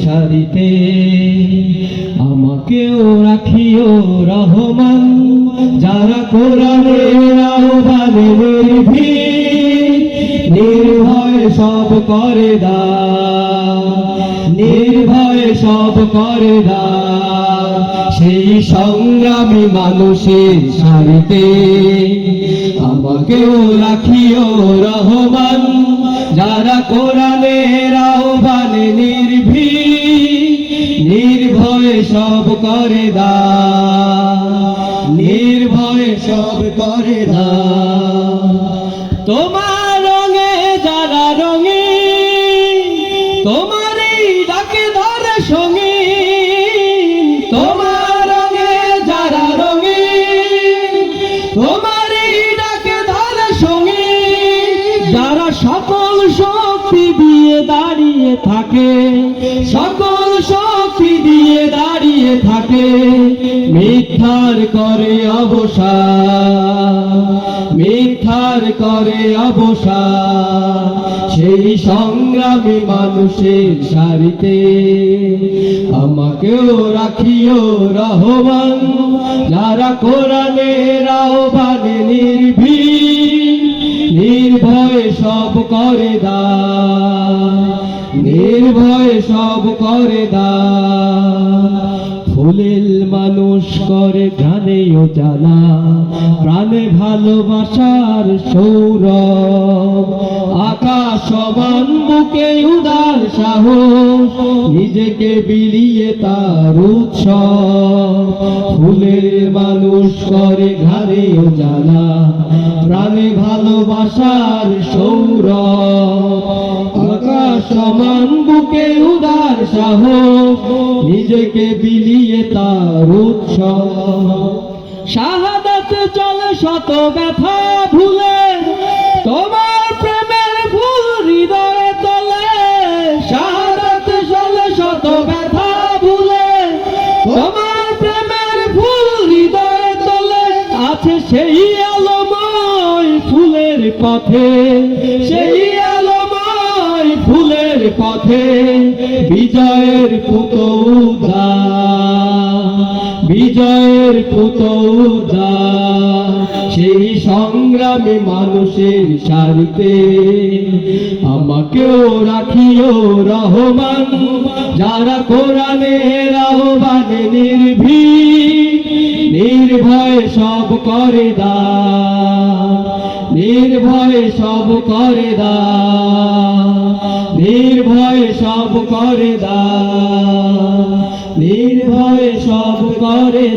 সারিতে আমাকেও রাখিও রহমান, যারা কোরআনের আহ্বানে নির্ভয় সব করে নির্ভয় সব করে সেই সংগ্রামী মানুষের সারিতে আমাকেও রাখিও রহমান, যারা কোরআনের আহ্বানে নির্ভয় সব করে নির্ভয় সব করে তোমার রঙে যারা রঙে তোমারই ডাকে ধরে সঙ্গে, তোমার রঙে যারা রঙে তোমারই ডাকে ধরে সঙ্গে, যারা সকল শক্তি দিয়ে দাঁড়িয়ে থাকে, সকল শক্তি দিয়ে দাঁড়িয়ে থাকে, মিথ্যার করে অবসান, মিথ্যার করে অবসান, সেই সংগ্রামী মানুষের সারিতে আমাকেও রাখিও রহমান, যারা কোরআনের আহ্বানে নির্ভয় সব করে নির্ভয় সব করে ফুলেল মানুষ করে ঘ্রাণে ও জ্বালা, প্রাণে ভালোবাসার সৌরভ, আকাশ সমান বুকে উদার সাহস, নিজেকে বিলিয়ে তার উৎসব। ফুলের মানুষ করে ঘ্রাণে ও জ্বালা, প্রাণে ভালোবাসার সৌরভ, আকাশ সমান বুকে উদার সাহস, নিজেকে বিলিয়ে তার উৎসব। শাহাদাত চলে শত ব্যথা ভুলে, তোমার প্রেমের ফুল হৃদয়ে তোলে, শাহাদাত চলে শত ব্যথা ভুলে, তোমার প্রেমের ফুল হৃদয়ে তোলে, আছে সেই আলোময় ফুলের পথে, সেই আলোময় ফুলের পথে, বিজয়ের পুতৌদা, বিজয়ের পুতৌদা, সেই সংগ্রামী মানুষের সারিতে আমাকেও রাখিও রহমান, যারা কোরআনের আহ্বানে নির্ভয় সব করে নির্ভয় সব করে নির্ভয় সব করে নির্ভয় সব করে